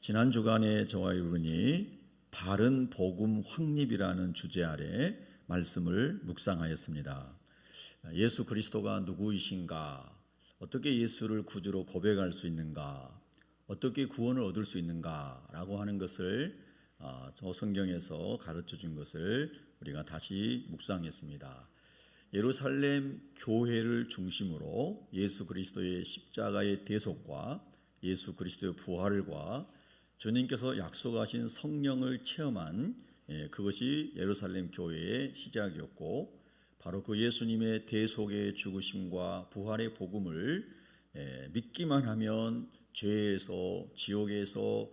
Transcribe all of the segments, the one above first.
지난 주간에 저와 이분이 바른 복음 확립이라는 주제 아래 말씀을 묵상하였습니다. 예수 그리스도가 누구이신가? 어떻게 예수를 구주로 고백할 수 있는가? 어떻게 구원을 얻을 수 있는가? 라고 하는 것을 저 성경에서 가르쳐 준 것을 우리가 다시 묵상했습니다. 예루살렘 교회를 중심으로 예수 그리스도의 십자가의 대속과 예수 그리스도의 부활과 주님께서 약속하신 성령을 체험한 그것이 예루살렘 교회의 시작이었고, 바로 그 예수님의 대속의 죽으심과 부활의 복음을 믿기만 하면 죄에서 지옥에서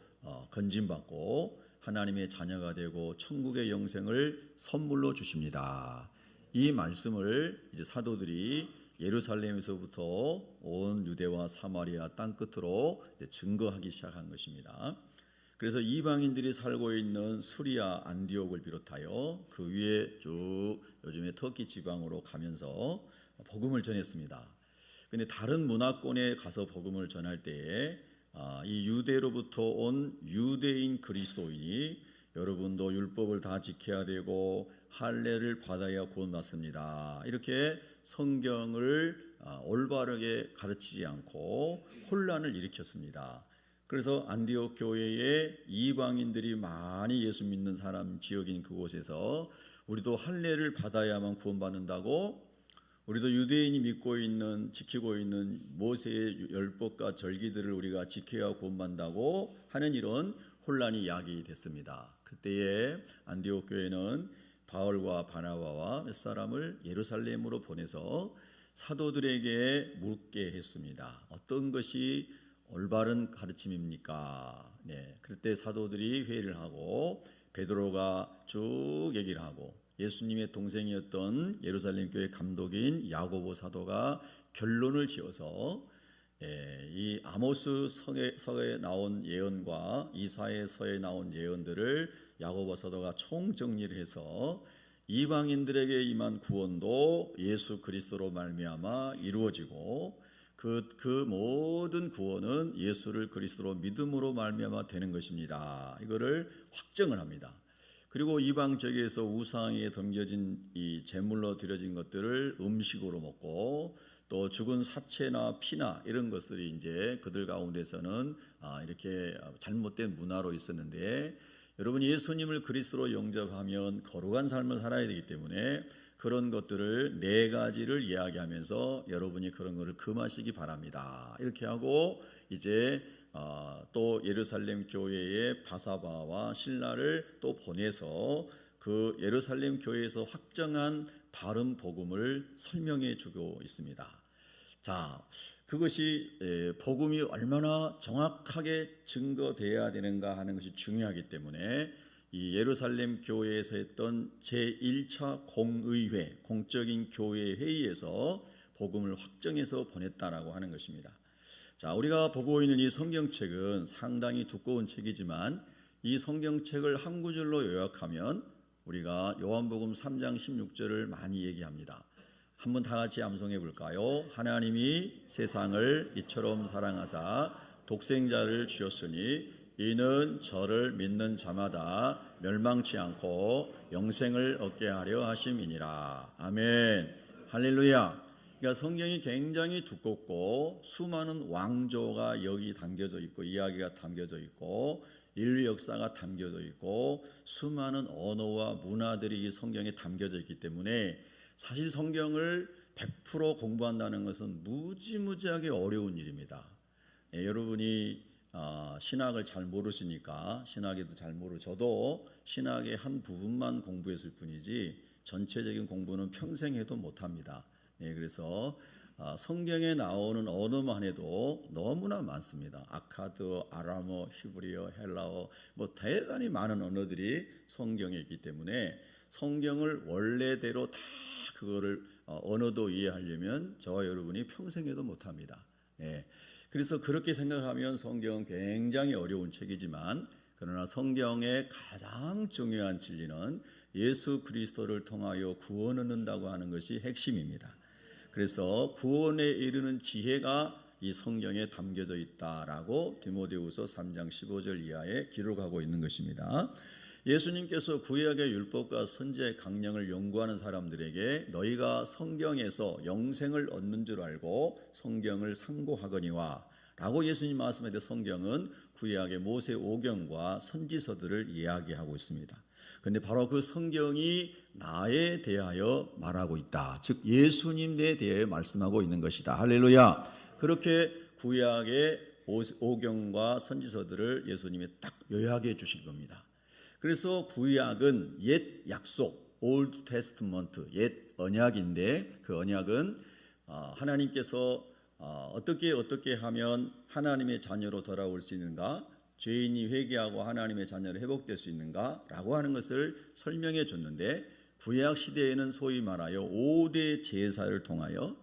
건짐받고 하나님의 자녀가 되고 천국의 영생을 선물로 주십니다. 이 말씀을 이제 사도들이 예루살렘에서부터 온 유대와 사마리아 땅 끝으로 증거하기 시작한 것입니다. 그래서 이방인들이 살고 있는 수리아 안디옥을 비롯하여 그 위에 쭉 요즘에 터키 지방으로 가면서 복음을 전했습니다. 근데 다른 문화권에 가서 복음을 전할 때에 이 유대로부터 온 유대인 그리스도인이 여러분도 율법을 다 지켜야 되고 할례를 받아야 구원받습니다, 이렇게 성경을 올바르게 가르치지 않고 혼란을 일으켰습니다. 그래서 안디옥 교회에 이방인들이 많이 예수 믿는 사람 지역인 그곳에서 우리도 할례를 받아야만 구원받는다고, 우리도 유대인이 믿고 있는 지키고 있는 모세의 율법과 절기들을 우리가 지켜야 구원받는다고 하는 이런 혼란이 야기됐습니다. 그때에 안디옥 교회는 바울과 바나바와 몇 사람을 예루살렘으로 보내서 사도들에게 묻게 했습니다. 어떤 것이 올바른 가르침입니까? 그때 사도들이 회의를 하고 베드로가 쭉 얘기를 하고 예수님의 동생이었던 예루살렘 교회 감독인 야고보 사도가 결론을 지어서 이 아모스 서에 나온 예언과 이사야서에 나온 예언들을 야고보 사도가 총정리를 해서 이방인들에게 임한 구원도 예수 그리스도로 말미암아 이루어지고 그 모든 구원은 예수를 그리스도로 믿음으로 말미암아 되는 것입니다, 이거를 확정을 합니다. 그리고 이방 지역에서 우상에 덤겨진 이 제물로 드려진 것들을 음식으로 먹고 또 죽은 사체나 피나 이런 것들이 이제 그들 가운데서는 이렇게 잘못된 문화로 있었는데, 여러분 예수님을 그리스도로 영접하면 거룩한 삶을 살아야 되기 때문에 그런 것들을 네 가지를 이야기하면서 여러분이 그런 것을 금하시기 바랍니다, 이렇게 하고 이제 또 예루살렘 교회의 바사바와 실라를 또 보내서 그 예루살렘 교회에서 확정한 바른 복음을 설명해 주고 있습니다. 자, 그것이 복음이 얼마나 정확하게 증거되어야 되는가 하는 것이 중요하기 때문에 이 예루살렘 교회에서 했던 제1차 공의회, 공적인 교회 회의에서 복음을 확정해서 보냈다라고 하는 것입니다. 자, 우리가 보고 있는 이 성경책은 상당히 두꺼운 책이지만 이 성경책을 한 구절로 요약하면 우리가 요한복음 3장 16절을 많이 얘기합니다. 한번 다 같이 암송해 볼까요? 하나님이 세상을 이처럼 사랑하사 독생자를 주셨으니 이는 저를 믿는 자마다 멸망치 않고 영생을 얻게 하려 하심이니라. 아멘. 할렐루야. 그러니까 성경이 굉장히 두껍고 수많은 왕조가 여기 담겨져 있고 이야기가 담겨져 있고 인류 역사가 담겨져 있고 수많은 언어와 문화들이 이 성경에 담겨져 있기 때문에 사실 성경을 100% 공부한다는 것은 무지무지하게 어려운 일입니다. 여러분이 신학을 잘 모르시니까 신학에도 잘 모르고 저도 신학의 한 부분만 공부했을 뿐이지 전체적인 공부는 평생 해도 못합니다. 그래서 성경에 나오는 언어만 해도 너무나 많습니다. 아카드, 아람어, 히브리어, 헬라어 대단히 많은 언어들이 성경에 있기 때문에 성경을 원래대로 다 그거를 언어도 이해하려면 저와 여러분이 평생 해도 못합니다. 그래서 그렇게 생각하면 성경은 굉장히 어려운 책이지만 그러나 성경의 가장 중요한 진리는 예수 그리스도를 통하여 구원을 얻는다고 하는 것이 핵심입니다. 그래서 구원에 이르는 지혜가 이 성경에 담겨져 있다라고 디모데후서 3장 15절 이하에 기록하고 있는 것입니다. 예수님께서 구약의 율법과 선지의 강령을 연구하는 사람들에게 너희가 성경에서 영생을 얻는 줄 알고 성경을 상고하거니와 라고 예수님 말씀에 대해 성경은 구약의 모세 오경과 선지서들을 이야기하고 있습니다. 그런데 바로 그 성경이 나에 대하여 말하고 있다. 즉 예수님에 대해 말씀하고 있는 것이다. 할렐루야. 그렇게 구약의 오경과 선지서들을 예수님이 딱 요약해 주신 겁니다. 그래서 구약은 옛 약속, Old Testament, 옛 언약인데 그 언약은 하나님께서 어떻게 하면 하나님의 자녀로 돌아올 수 있는가, 죄인이 회개하고 하나님의 자녀로 회복될 수 있는가 라고 하는 것을 설명해 줬는데, 구약 시대에는 소위 말하여 5대 제사를 통하여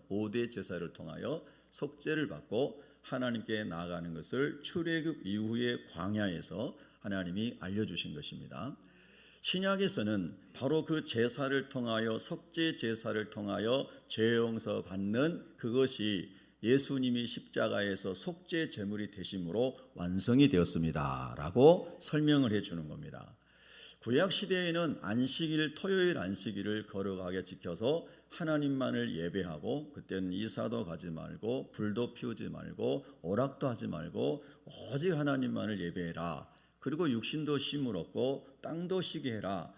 속죄를 받고 하나님께 나아가는 것을 출애굽 이후의 광야에서 하나님이 알려주신 것입니다. 신약에서는 바로 그 제사를 통하여, 속죄 제사를 통하여 죄 용서 받는 그것이 예수님이 십자가에서 속죄 제물이 되심으로 완성이 되었습니다 라고 설명을 해주는 겁니다. 구약 시대에는 안식일, 토요일 안식일을 거룩하게 지켜서 하나님만을 예배하고, 그때는 이사도 가지 말고 불도 피우지 말고 오락도 하지 말고 오직 하나님만을 예배해라. 그리고 육신도 쉼으롭고 땅도 쉬게 해라.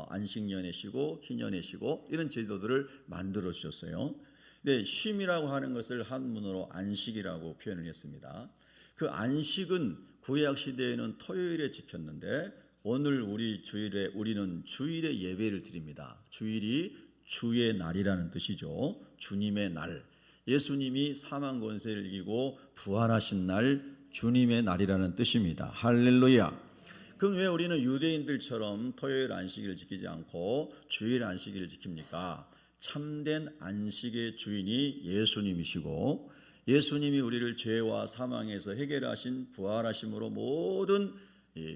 안식년에 쉬고 희년에 쉬고 이런 제도들을 만들어 주셨어요. 근데 쉼이라고 하는 것을 한문으로 안식이라고 표현을 했습니다. 그 안식은 구약 시대에는 토요일에 지켰는데 오늘 우리는 주일에 예배를 드립니다. 주일이 주의 날이라는 뜻이죠. 주님의 날, 예수님이 사망 권세를 이기고 부활하신 날, 주님의 날이라는 뜻입니다. 할렐루야. 그럼 왜 우리는 유대인들처럼 토요일 안식일을 지키지 않고 주일 안식일을 지킵니까? 참된 안식의 주인이 예수님이시고, 예수님이 우리를 죄와 사망에서 해결하신 부활하심으로 모든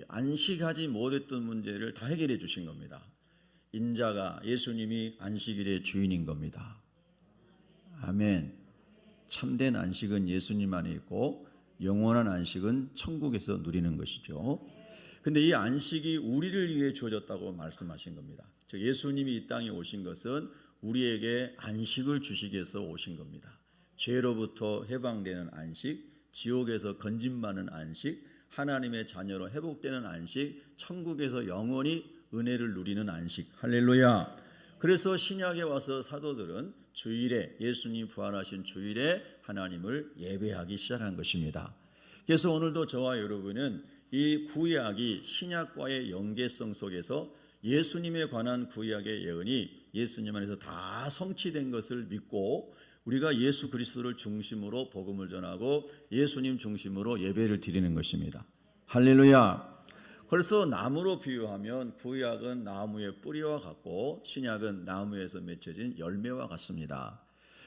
안식하지 못했던 문제를 다 해결해 주신 겁니다. 인자가 예수님이 안식일의 주인인 겁니다. 아멘. 참된 안식은 예수님 안에 있고 영원한 안식은 천국에서 누리는 것이죠. 근데 이 안식이 우리를 위해 주어졌다고 말씀하신 겁니다. 즉 예수님이 이 땅에 오신 것은 우리에게 안식을 주시기 위해서 오신 겁니다. 죄로부터 해방되는 안식, 지옥에서 건짐받는 안식, 하나님의 자녀로 회복되는 안식, 천국에서 영원히 은혜를 누리는 안식. 할렐루야. 그래서 신약에 와서 사도들은 주일에, 예수님 부활하신 주일에 하나님을 예배하기 시작한 것입니다. 그래서 오늘도 저와 여러분은 이 구약이 신약과의 연계성 속에서 예수님에 관한 구약의 예언이 예수님 안에서 다 성취된 것을 믿고 우리가 예수 그리스도를 중심으로 복음을 전하고 예수님 중심으로 예배를 드리는 것입니다. 할렐루야. 그래서 나무로 비유하면 구약은 나무의 뿌리와 같고 신약은 나무에서 맺혀진 열매와 같습니다.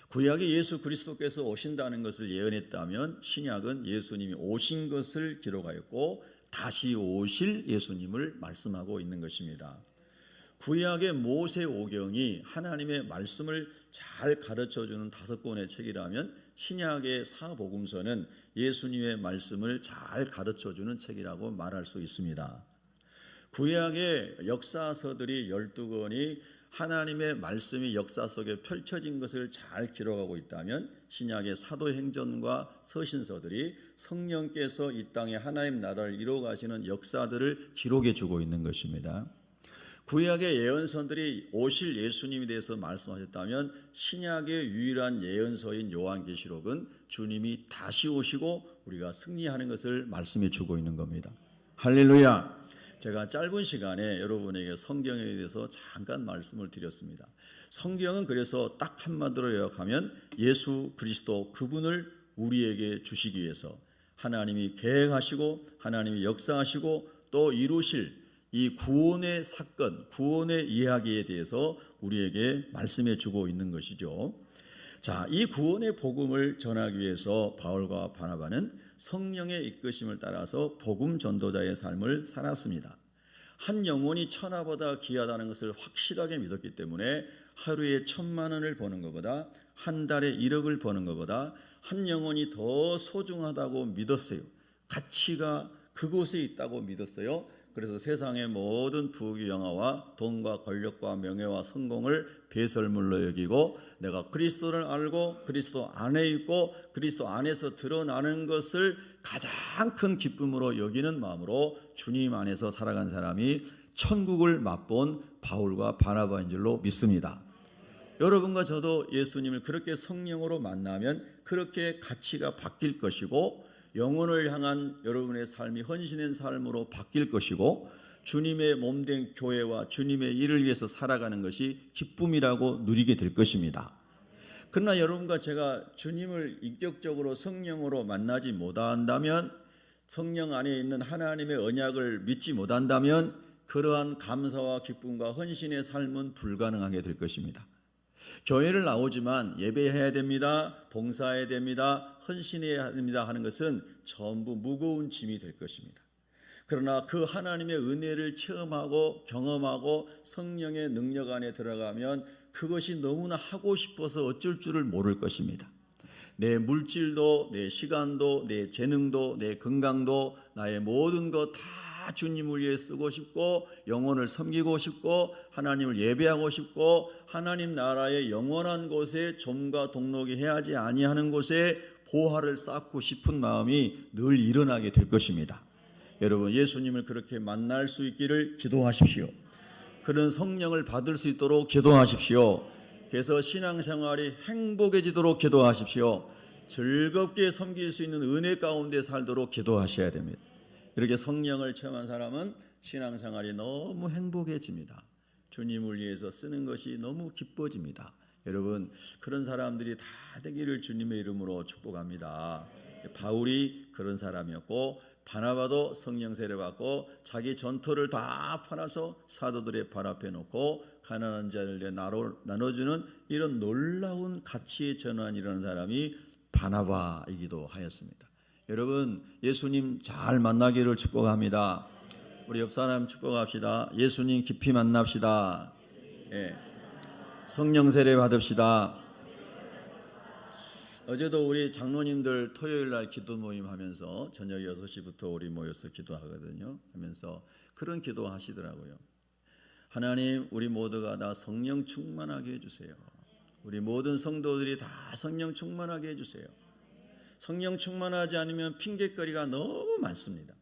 구약이 예수 그리스도께서 오신다는 것을 예언했다면 신약은 예수님이 오신 것을 기록하였고 다시 오실 예수님을 말씀하고 있는 것입니다. 구약의 모세 오경이 하나님의 말씀을 잘 가르쳐주는 5권의 책이라면 신약의 사복음서는 예수님의 말씀을 잘 가르쳐주는 책이라고 말할 수 있습니다. 구약의 역사서들이 12권이 하나님의 말씀이 역사 속에 펼쳐진 것을 잘 기록하고 있다면 신약의 사도행전과 서신서들이 성령께서 이 땅에 하나님 나라를 이루어가시는 역사들을 기록해 주고 있는 것입니다. 구약의 예언서들이 오실 예수님에 대해서 말씀하셨다면 신약의 유일한 예언서인 요한계시록은 주님이 다시 오시고 우리가 승리하는 것을 말씀해 주고 있는 겁니다. 할렐루야. 제가 짧은 시간에 여러분에게 성경에 대해서 잠깐 말씀을 드렸습니다. 성경은 그래서 딱 한마디로 요약하면 예수 그리스도 그분을 우리에게 주시기 위해서 하나님이 계획하시고 하나님이 역사하시고 또 이루실 이 구원의 사건, 구원의 이야기에 대해서 우리에게 말씀해 주고 있는 것이죠. 자, 이 구원의 복음을 전하기 위해서 바울과 바나바는 성령의 이끄심을 따라서 복음 전도자의 삶을 살았습니다. 한 영혼이 천하보다 귀하다는 것을 확실하게 믿었기 때문에 하루에 1,000만 원을 버는 것보다 한 달에 1억을 버는 것보다 한 영혼이 더 소중하다고 믿었어요. 가치가 그곳에 있다고 믿었어요. 그래서 세상의 모든 부귀 영화와 돈과 권력과 명예와 성공을 배설물로 여기고 내가 그리스도를 알고 그리스도 안에 있고 그리스도 안에서 드러나는 것을 가장 큰 기쁨으로 여기는 마음으로 주님 안에서 살아간 사람이 천국을 맛본 바울과 바나바인 줄로 믿습니다. 여러분과 저도 예수님을 그렇게 성령으로 만나면 그렇게 가치가 바뀔 것이고 영혼을 향한 여러분의 삶이 헌신된 삶으로 바뀔 것이고 주님의 몸된 교회와 주님의 일을 위해서 살아가는 것이 기쁨이라고 누리게 될 것입니다. 그러나 여러분과 제가 주님을 인격적으로 성령으로 만나지 못한다면, 성령 안에 있는 하나님의 언약을 믿지 못한다면 그러한 감사와 기쁨과 헌신의 삶은 불가능하게 될 것입니다. 교회를 나오지만 예배해야 됩니다, 봉사해야 됩니다, 헌신해야 됩니다 하는 것은 전부 무거운 짐이 될 것입니다. 그러나 그 하나님의 은혜를 체험하고 경험하고 성령의 능력 안에 들어가면 그것이 너무나 하고 싶어서 어쩔 줄을 모를 것입니다. 내 물질도, 내 시간도, 내 재능도, 내 건강도, 나의 모든 것 다 주님을 위해 쓰고 싶고 영혼을 섬기고 싶고 하나님을 예배하고 싶고 하나님 나라의 영원한 곳에 점과 동록이 해하지 아니하는 곳에 보화를 쌓고 싶은 마음이 늘 일어나게 될 것입니다. 여러분, 예수님을 그렇게 만날 수 있기를 기도하십시오. 그런 성령을 받을 수 있도록 기도하십시오. 그래서 신앙생활이 행복해지도록 기도하십시오. 즐겁게 섬길 수 있는 은혜 가운데 살도록 기도하셔야 됩니다. 이렇게 성령을 체험한 사람은 신앙생활이 너무 행복해집니다. 주님을 위해서 쓰는 것이 너무 기뻐집니다. 여러분, 그런 사람들이 다 되기를 주님의 이름으로 축복합니다. 바울이 그런 사람이었고 바나바도 성령 세례받고 자기 전토를 다 팔아서 사도들의 발 앞에 놓고 가난한 자들에게 나눠주는 이런 놀라운 가치의 전환이 일어난 사람이 바나바이기도 하였습니다. 여러분, 예수님 잘 만나기를 축복합니다. 우리 옆 사람 축복합시다. 예수님 깊이 만납시다. 예. 성령 세례 받읍시다. 어제도 우리 장로님들 토요일 날 기도 모임 하면서 저녁 6시부터 우리 모여서 기도하거든요. 하면서 그런 기도 하시더라고요. 하나님, 우리 모두가 다 성령 충만하게 해주세요. 우리 모든 성도들이 다 성령 충만하게 해주세요. 성령 충만하지 않으면 핑계거리가 너무 많습니다.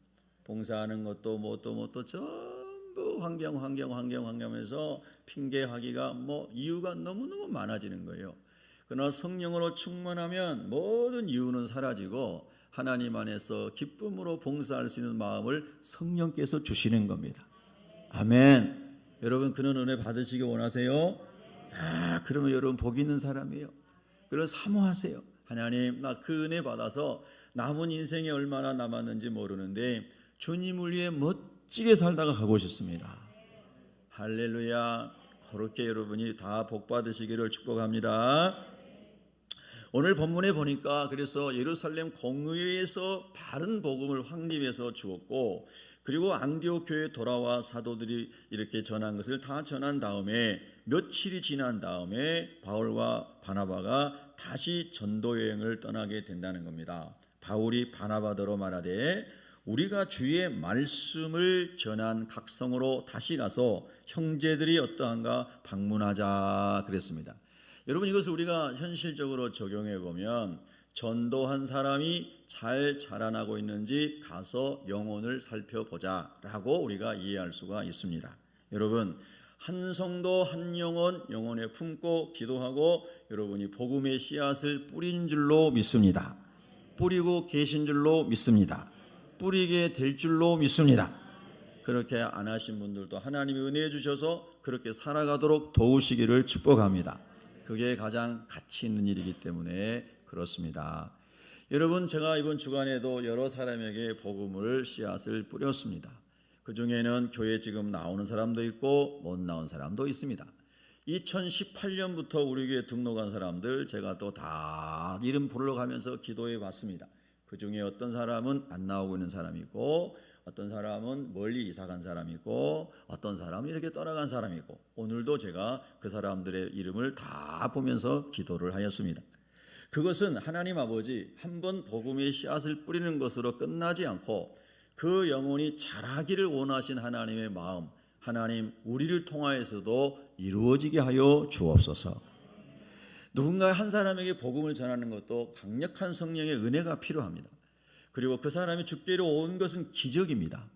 봉사하는 것도 뭐 전부 환경하면서 핑계하기가 이유가 너무너무 많아지는 거예요. 그러나 성령으로 충만하면 모든 이유는 사라지고 하나님 안에서 기쁨으로 봉사할 수 있는 마음을 성령께서 주시는 겁니다. 아멘. 여러분, 그런 은혜 받으시기 원하세요? 그러면 여러분 복 있는 사람이에요. 그럼 사모하세요. 하나님, 나 그 은혜 받아서 남은 인생이 얼마나 남았는지 모르는데 주님을 위해 멋지게 살다가 가고 싶습니다. 할렐루야. 그렇게 여러분이 다 복 받으시기를 축복합니다. 오늘 본문에 보니까 그래서 예루살렘 공회에서 바른 복음을 확립해서 주었고, 그리고 안디옥 교회에 돌아와 사도들이 이렇게 전한 것을 다 전한 다음에 며칠이 지난 다음에 바울과 바나바가 다시 전도 여행을 떠나게 된다는 겁니다. 바울이 바나바더러 말하되 우리가 주의 말씀을 전한 각 성으로 다시 가서 형제들이 어떠한가 방문하자 그랬습니다. 여러분, 이것을 우리가 현실적으로 적용해 보면 전도한 사람이 잘 자라나고 있는지 가서 영혼을 살펴보자라고 우리가 이해할 수가 있습니다. 여러분, 한 성도 한 영혼에 품고 기도하고 여러분이 복음의 씨앗을 뿌린 줄로 믿습니다. 뿌리고 계신 줄로 믿습니다. 뿌리게 될 줄로 믿습니다. 그렇게 안 하신 분들도 하나님이 은혜해 주셔서 그렇게 살아가도록 도우시기를 축복합니다. 그게 가장 가치 있는 일이기 때문에 그렇습니다. 여러분, 제가 이번 주간에도 여러 사람에게 복음을 씨앗을 뿌렸습니다. 그 중에는 교회 지금 나오는 사람도 있고 못 나온 사람도 있습니다. 2018년부터 우리 교회 등록한 사람들 제가 또 다 이름 불러가면서 기도해 봤습니다. 그 중에 어떤 사람은 안 나오고 있는 사람이 있고 어떤 사람은 멀리 이사 간 사람이 있고 어떤 사람은 이렇게 떠나간 사람이 있고 오늘도 제가 그 사람들의 이름을 다 보면서 기도를 하였습니다. 그것은 하나님 아버지 한번 복음의 씨앗을 뿌리는 것으로 끝나지 않고 그 영혼이 자라기를 원하신 하나님의 마음, 하나님 우리를 통하여서도 이루어지게 하여 주옵소서. 누군가 한 사람에게 복음을 전하는 것도 강력한 성령의 은혜가 필요합니다. 그리고 그 사람이 주께로 온 것은 기적입니다.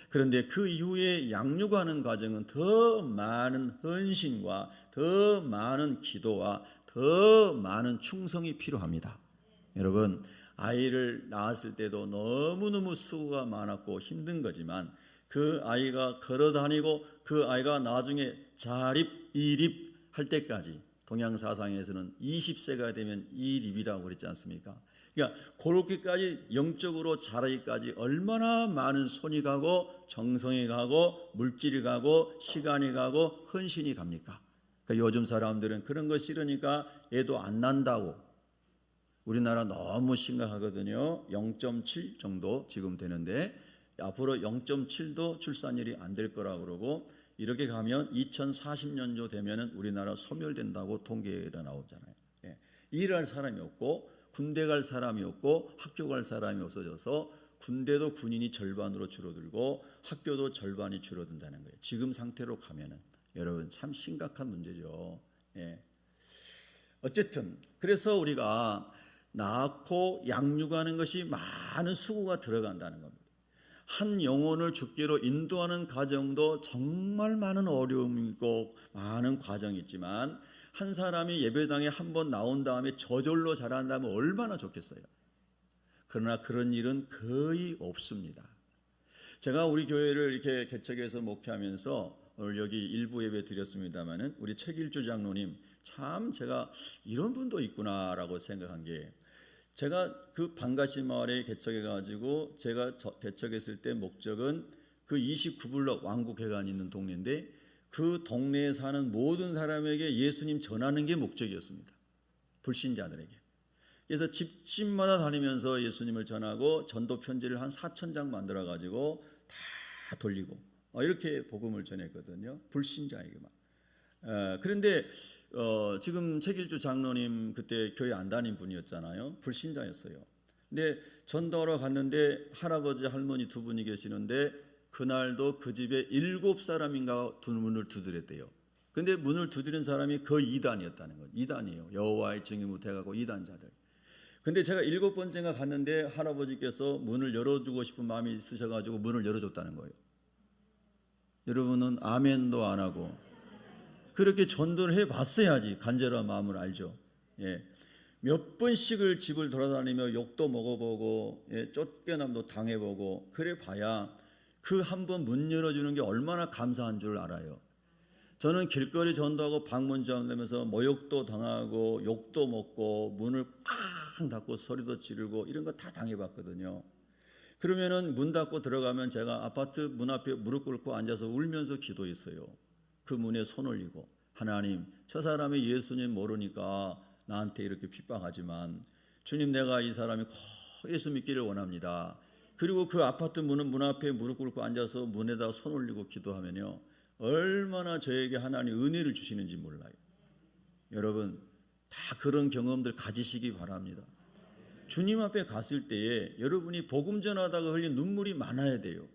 그런데 그 이후에 양육하는 과정은 더 많은 헌신과 더 많은 기도와 더 많은 충성이 필요합니다. 여러분, 아이를 낳았을 때도 너무너무 수고가 많았고 힘든 거지만 그 아이가 걸어다니고 그 아이가 나중에 자립, 이립 할 때까지 동양사상에서는 20세가 되면 이립이라고 그랬지 않습니까? 그러니까 그렇게까지 영적으로 자라기까지 얼마나 많은 손이 가고 정성이 가고 물질이 가고 시간이 가고 헌신이 갑니까? 그러니까 요즘 사람들은 그런 거 싫으니까 애도 안 난다고. 우리나라 너무 심각하거든요. 0.7 정도 지금 되는데 앞으로 0.7도 출산율이 안 될 거라고 그러고 이렇게 가면 2040년도 되면은 우리나라 소멸된다고 통계가 나오잖아요. 예. 일할 사람이 없고 군대 갈 사람이 없고 학교 갈 사람이 없어져서 군대도 군인이 절반으로 줄어들고 학교도 절반이 줄어든다는 거예요. 지금 상태로 가면은 여러분 참 심각한 문제죠. 예. 어쨌든 그래서 우리가 낳고 양육하는 것이 많은 수고가 들어간다는 겁니다. 한 영혼을 주께로 인도하는 과정도 정말 많은 어려움이 있고 많은 과정이 있지만 한 사람이 예배당에 한번 나온 다음에 저절로 자란다면 얼마나 좋겠어요. 그러나 그런 일은 거의 없습니다. 제가 우리 교회를 이렇게 개척해서 목회하면서 오늘 여기 일부 예배 드렸습니다마는 우리 최길주 장로님 참 제가 이런 분도 있구나라고 생각한 게 제가 그 방가시 마을에 개척해가지고 제가 개척했을 때 목적은 그 29블럭 왕국회관이 있는 동네인데 그 동네에 사는 모든 사람에게 예수님 전하는 게 목적이었습니다. 불신자들에게. 그래서 집집마다 다니면서 예수님을 전하고 전도 편지를 한 4,000장 만들어가지고 다 돌리고 이렇게 복음을 전했거든요. 불신자에게만. 그런데 지금 최길주 장로님 그때 교회 안 다닌 분이었잖아요. 불신자였어요. 근데 전도하러 갔는데 할아버지 할머니 두 분이 계시는데 그날도 그 집에 7사람인가 문을 두드렸대요. 근데 문을 두드린 사람이 거의 이단이었다는 거예요. 이단이에요. 여호와의 증인 못해가고 이단자들. 근데 제가 7번째가 갔는데 할아버지께서 문을 열어주고 싶은 마음이 있으셔가지고 문을 열어줬다는 거예요. 여러분은 아멘도 안 하고 그렇게 전도를 해봤어야지 간절한 마음을 알죠. 예. 몇 번씩을 집을 돌아다니며 욕도 먹어보고 쫓겨남도 당해보고 그래 봐야 그 한 번 문 열어주는 게 얼마나 감사한 줄 알아요. 저는 길거리 전도하고 방문전 하면서 모욕도 당하고 욕도 먹고 문을 꽉 닫고 소리도 지르고 이런 거 다 당해봤거든요. 그러면은 문 닫고 들어가면 제가 아파트 문 앞에 무릎 꿇고 앉아서 울면서 기도했어요. 그 문에 손 올리고 하나님 저 사람이 예수님 모르니까 나한테 이렇게 핍박하지만 주님 내가 이 사람이 꼭 예수 믿기를 원합니다. 그리고 그 아파트 문 앞에 무릎 꿇고 앉아서 문에다 손 올리고 기도하면요 얼마나 저에게 하나님 은혜를 주시는지 몰라요. 여러분 다 그런 경험들 가지시기 바랍니다. 주님 앞에 갔을 때에 여러분이 복음 전하다가 흘린 눈물이 많아야 돼요.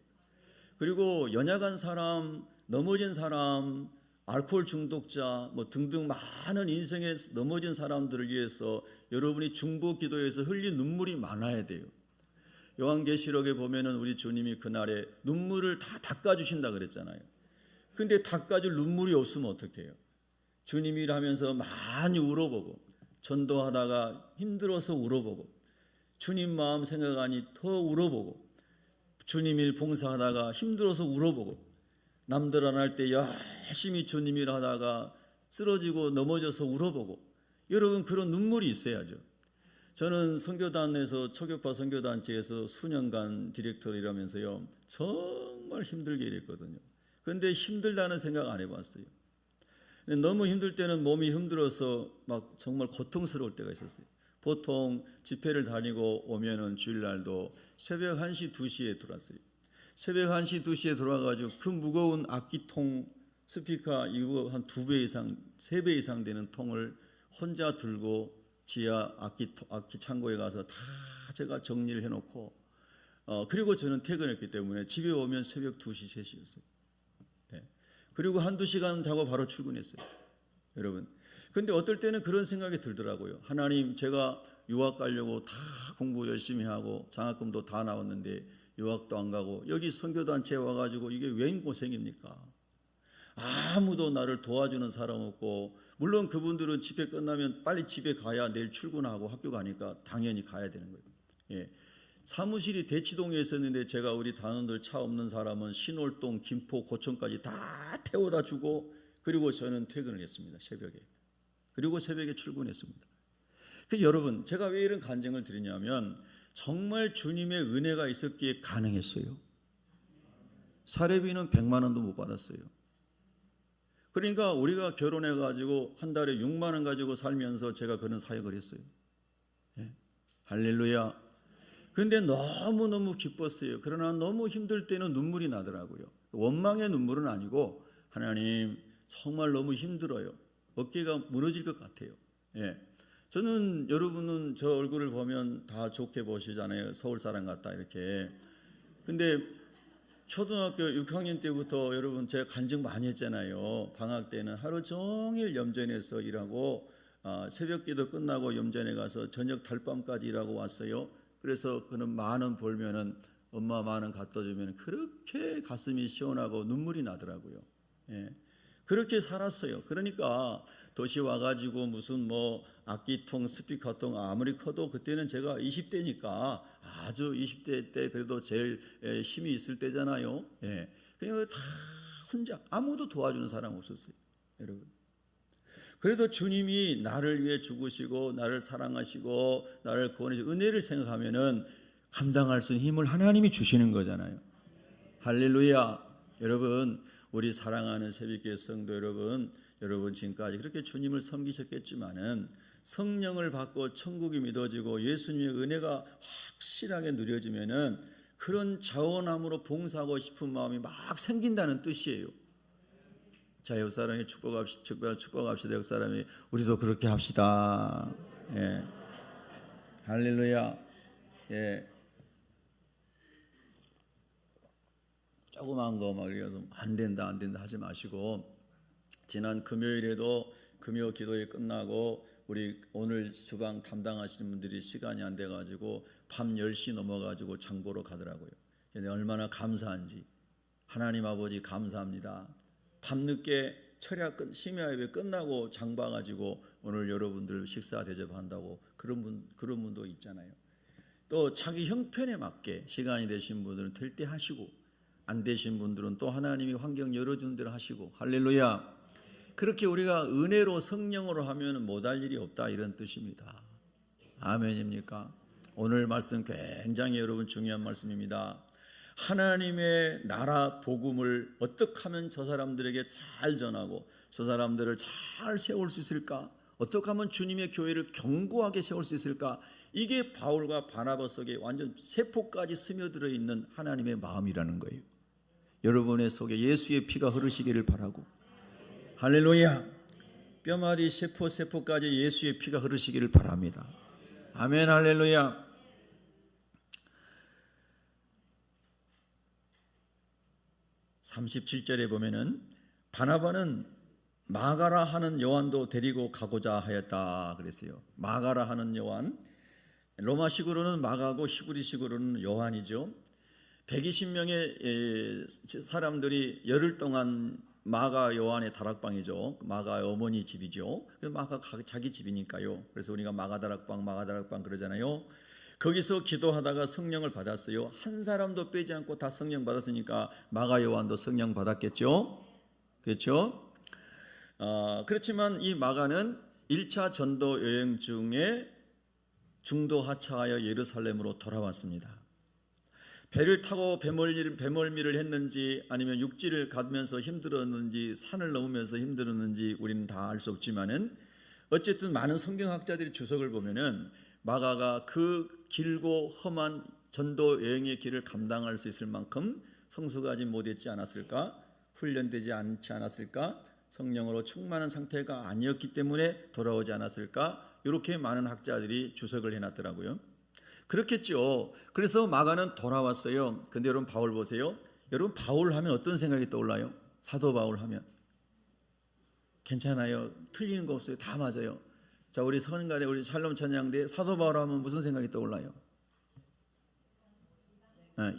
그리고 연약한 사람, 넘어진 사람, 알코올 중독자 등등 많은 인생에 넘어진 사람들을 위해서 여러분이 중보 기도에서 흘린 눈물이 많아야 돼요. 요한계시록에 보면은 우리 주님이 그날에 눈물을 다 닦아주신다 그랬잖아요. 근데 닦아줄 눈물이 없으면 어떡해요? 주님 일하면서 많이 울어보고 전도하다가 힘들어서 울어보고 주님 마음 생각하니 더 울어보고 주님 일 봉사하다가 힘들어서 울어보고 남들 안 할 때 열심히 주님 일 하다가 쓰러지고 넘어져서 울어보고 여러분 그런 눈물이 있어야죠. 저는 선교단에서 초교파 선교단체에서 수년간 디렉터를 일하면서요 정말 힘들게 일했거든요. 그런데 힘들다는 생각 안 해봤어요. 너무 힘들 때는 몸이 힘들어서 막 정말 고통스러울 때가 있었어요. 보통 집회를 다니고 오면은 주일날도 새벽 1시, 2시에 들어왔어요. 새벽 1시, 2시에 돌아가지고 그 무거운 악기통 스피커 이거 한 2배 이상, 3배 이상 되는 통을 혼자 들고 지하 악기 창고에 가서 다 제가 정리를 해놓고 그리고 저는 퇴근했기 때문에 집에 오면 새벽 2시, 3시였어요. 네. 그리고 1-2시간 자고 바로 출근했어요. 여러분. 근데 어떨 때는 그런 생각이 들더라고요. 하나님, 제가 유학 가려고 다 공부 열심히 하고 장학금도 다 나왔는데 유학도 안 가고 여기 선교단체에 와가지고 이게 웬 고생입니까? 아무도 나를 도와주는 사람 없고, 물론 그분들은 집회 끝나면 빨리 집에 가야 내일 출근하고 학교 가니까 당연히 가야 되는 거예요. 예. 사무실이 대치동에 있었는데 제가 우리 단원들 차 없는 사람은 신월동, 김포, 고천까지 다 태워다 주고 그리고 저는 퇴근을 했습니다. 새벽에. 그리고 새벽에 출근했습니다. 여러분, 제가 왜 이런 간증을 드리냐면 정말 주님의 은혜가 있었기에 가능했어요. 사례비는 100만 원도 못 받았어요. 그러니까 우리가 결혼해가지고 한 달에 6만 원 가지고 살면서 제가 그런 사역을 했어요. 예. 할렐루야. 근데 너무너무 기뻤어요. 그러나 너무 힘들 때는 눈물이 나더라고요. 원망의 눈물은 아니고, 하나님 정말 너무 힘들어요. 어깨가 무너질 것 같아요. 예. 저는, 여러분은 저 얼굴을 보면 다 좋게 보시잖아요. 서울 사람 같다 이렇게. 근데 초등학교 6학년 때부터 여러분 제가 간증 많이 했잖아요. 방학 때는 하루 종일 염전에서 일하고 새벽기도 끝나고 염전에 가서 저녁 달밤까지 일하고 왔어요. 그래서 그는 만 원 벌면은 엄마 만 원 갖다 주면 그렇게 가슴이 시원하고 눈물이 나더라고요. 예. 그렇게 살았어요. 그러니까 도시 와가지고 무슨 뭐 악기통, 스피커통 아무리 커도 그때는 제가 20대니까 아주 20대 때 그래도 제일 힘이 있을 때잖아요. 예. 그냥 다 혼자 아무도 도와주는 사람 없었어요. 여러분. 그래도 주님이 나를 위해 죽으시고 나를 사랑하시고 나를 구원하시고 은혜를 생각하면은 감당할 수 있는 힘을 하나님이 주시는 거잖아요. 할렐루야. 여러분, 우리 사랑하는 새벽교회 성도 여러분 지금까지 그렇게 주님을 섬기셨겠지만은 성령을 받고 천국이 믿어지고 예수님의 은혜가 확실하게 누려지면은 그런 자원함으로 봉사하고 싶은 마음이 막 생긴다는 뜻이에요. 자, 옆 사람이 축복합시다. 옆 사람이 우리도 그렇게 합시다. 예. 할렐루야. 예. 조그만 거 막 이래서 안 된다 하지 마시고, 지난 금요일에도 금요 기도회 끝나고 우리 오늘 주방 담당하시는 분들이 시간이 안 돼가지고 밤 10시 넘어가지고 장 보러 가더라고요. 얼마나 감사한지. 하나님 아버지 감사합니다. 밤늦게 철야 심야 예배 끝나고 장 봐가지고 오늘 여러분들 식사 대접한다고 그런 분도 있잖아요. 또 자기 형편에 맞게 시간이 되신 분들은 될 때 하시고, 안 되신 분들은 또 하나님이 환경 열어주는 대로 하시고. 할렐루야. 그렇게 우리가 은혜로 성령으로 하면 못할 일이 없다, 이런 뜻입니다. 아멘입니까? 오늘 말씀 굉장히 여러분 중요한 말씀입니다. 하나님의 나라 복음을 어떻게 하면 저 사람들에게 잘 전하고 저 사람들을 잘 세울 수 있을까? 어떻게 하면 주님의 교회를 견고하게 세울 수 있을까? 이게 바울과 바나바 속에 완전 세포까지 스며들어 있는 하나님의 마음이라는 거예요. 여러분의 속에 예수의 피가 흐르시기를 바라고. 할렐루야. 뼈마디 세포까지 예수의 피가 흐르시기를 바랍니다. 아멘. 할렐루야. (37절에) 보면은 바나바는 마가라 하는 요한도 데리고 가고자 하였다 그랬어요. 마가라 하는 요한, 로마식으로는 마가고 히브리식으로는 요한이죠. 120명의 사람들이 열흘 동안 마가 요한의 다락방이죠. 마가 어머니 집이죠. 마가 자기 집이니까요. 그래서 우리가 마가다락방 그러잖아요. 거기서 기도하다가 성령을 받았어요. 한 사람도 빼지 않고 다 성령 받았으니까 마가 요한도 성령 받았겠죠. 그렇죠? 그렇지만 이 마가는 1차 전도 여행 중에 중도 하차하여 예루살렘으로 돌아왔습니다. 배를 타고 배멀미를 했는지 아니면 육지를 가면서 힘들었는지 산을 넘으면서 힘들었는지 우리는 다 알 수 없지만은 어쨌든 많은 성경학자들이 주석을 보면은 마가가 그 길고 험한 전도 여행의 길을 감당할 수 있을 만큼 성수가 아직 못했지 않았을까? 훈련되지 않지 않았을까? 성령으로 충만한 상태가 아니었기 때문에 돌아오지 않았을까? 이렇게 많은 학자들이 주석을 해놨더라고요. 그렇겠죠. 그래서 마가는 돌아왔어요. 근데 여러분 바울 보세요. 여러분 바울 하면 어떤 생각이 떠올라요? 사도 바울 하면 괜찮아요. 틀리는 거 없어요. 다 맞아요. 자, 우리 선가대 우리 샬롬 찬양대 사도 바울 하면 무슨 생각이 떠올라요?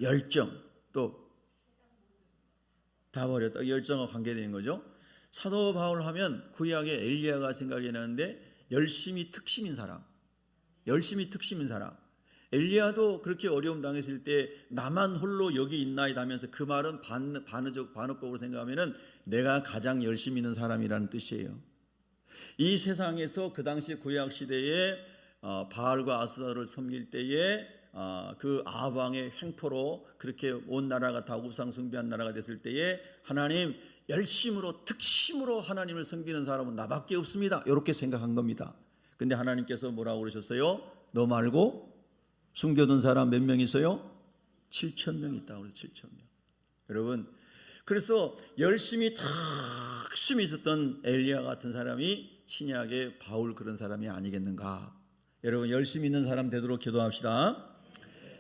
열정, 또 다 버렸다. 열정과 관계되는 거죠. 사도 바울 하면 구약의 엘리야가 생각이 나는데 열심히 특심인 사람. 열심히 특심인 사람. 엘리야도 그렇게 어려움 당했을 때 나만 홀로 여기 있나이다 하면서 그 말은 반어법으로 생각하면은 내가 가장 열심히 있는 사람이라는 뜻이에요. 이 세상에서 그 당시 구약 시대에 바알과 아스타를 섬길 때에 그 아방의 횡포로 그렇게 온 나라가 다 우상 숭배한 나라가 됐을 때에 하나님 열심으로 특심으로 하나님을 섬기는 사람은 나밖에 없습니다. 이렇게 생각한 겁니다. 근데 하나님께서 뭐라고 그러셨어요? 너 말고 숨겨둔 사람 몇 명 있어요? 7,000명 있다고 그래요. 7,000명. 여러분, 그래서 열심히 특심히 있었던 엘리야 같은 사람이 신약의 바울 그런 사람이 아니겠는가? 여러분, 열심히 있는 사람 되도록 기도합시다.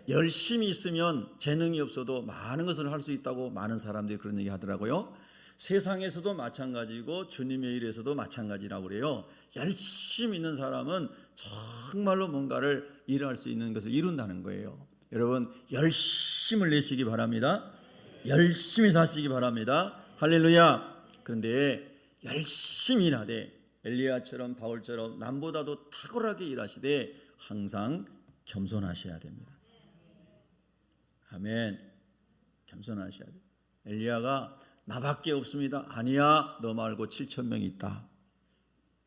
열심히 있으면 재능이 없어도 많은 것을 할 수 있다고 많은 사람들이 그런 얘기 하더라고요. 세상에서도 마찬가지고 주님의 일에서도 마찬가지라고 그래요. 열심히 있는 사람은 정말로 뭔가를 일할 수 있는 것을 이룬다는 거예요. 여러분, 열심을 내시기 바랍니다. 열심히 사시기 바랍니다. 할렐루야. 그런데 열심히 일하되 엘리야처럼 바울처럼 남보다도 탁월하게 일하시되 항상 겸손하셔야 됩니다. 아멘. 겸손하셔야 돼요. 엘리야가 나밖에 없습니다. 아니야, 너 말고 7,000명이 있다.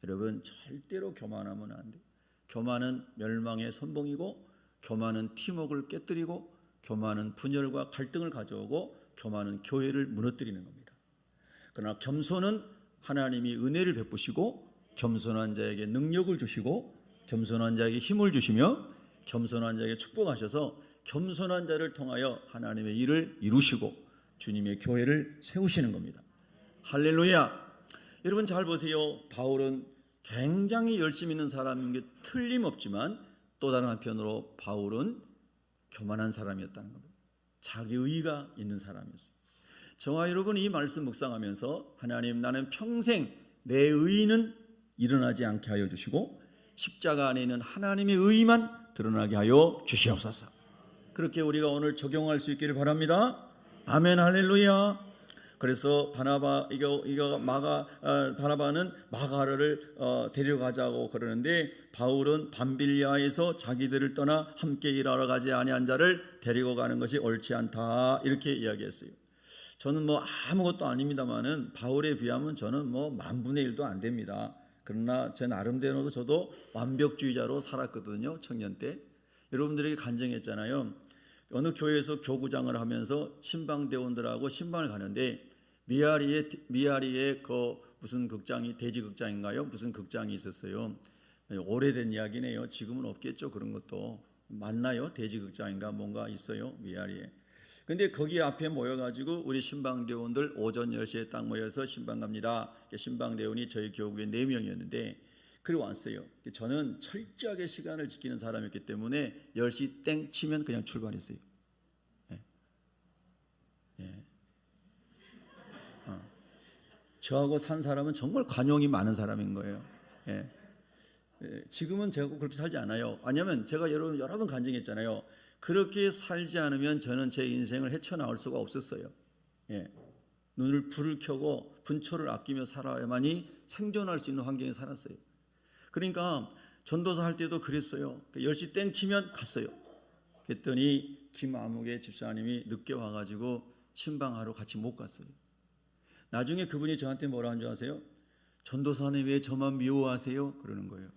여러분, 절대로 교만하면 안 돼요. 교만은 멸망의 선봉이고, 교만은 팀워크를 깨뜨리고, 교만은 분열과 갈등을 가져오고, 교만은 교회를 무너뜨리는 겁니다. 그러나 겸손은 하나님이 은혜를 베푸시고, 겸손한 자에게 능력을 주시고, 겸손한 자에게 힘을 주시며, 겸손한 자에게 축복하셔서 겸손한 자를 통하여 하나님의 일을 이루시고 주님의 교회를 세우시는 겁니다. 할렐루야. 여러분 잘 보세요. 바울은 굉장히 열심히 있는 사람인 게 틀림없지만 또 다른 한편으로 바울은 교만한 사람이었다는 겁니다. 자기의가 있는 사람이었어요. 저와 여러분 이 말씀 묵상하면서 하나님, 나는 평생 내 의는 일어나지 않게 하여 주시고 십자가 안에 있는 하나님의 의만 드러나게 하여 주시옵소서. 그렇게 우리가 오늘 적용할 수 있기를 바랍니다. 아멘. 할렐루야. 그래서 바나바는 마가를 데려가자고 그러는데 바울은 밤빌리아에서 자기들을 떠나 함께 일하러 가지 아니한 자를 데리고 가는 것이 옳지 않다, 이렇게 이야기했어요. 저는 뭐 아무것도 아닙니다만은 바울에 비하면 저는 뭐 10,000분의 1도 안 됩니다. 그러나 제 나름대로도 저도 완벽주의자로 살았거든요. 청년 때. 여러분들에게 간증했잖아요. 어느 교회에서 교구장을 하면서 신방대원들하고 신방을 가는데 미아리에 그 무슨 극장이 대지극장인가요? 무슨 극장이 있었어요. 오래된 이야기네요. 지금은 없겠죠. 그런 것도 맞나요? 대지극장인가 뭔가 있어요. 미아리에. 근데 거기 앞에 모여가지고 우리 신방대원들 오전 10시에 딱 모여서 신방 갑니다. 신방대원이 저희 교구에 4명이었는데 그리고 왔어요. 저는 철저하게 시간을 지키는 사람이었기 때문에 10시 땡 치면 그냥 출발했어요. 저하고 산 사람은 정말 관용이 많은 사람인 거예요. 지금은 제가 그렇게 살지 않아요. 왜냐하면 제가 여러 번 간증했잖아요. 그렇게 살지 않으면 저는 제 인생을 헤쳐나올 수가 없었어요. 불을 켜고 분초를 아끼며 살아야만이 생존할 수 있는 환경에 살았어요. 그러니까 전도사 할 때도 그랬어요. 10시 땡 치면 갔어요. 그랬더니 김아무개 집사님이 늦게 와가지고 신방하러 같이 못 갔어요. 나중에 그분이 저한테 뭐라 한 줄 아세요? 전도사님 왜 저만 미워하세요? 그러는 거예요.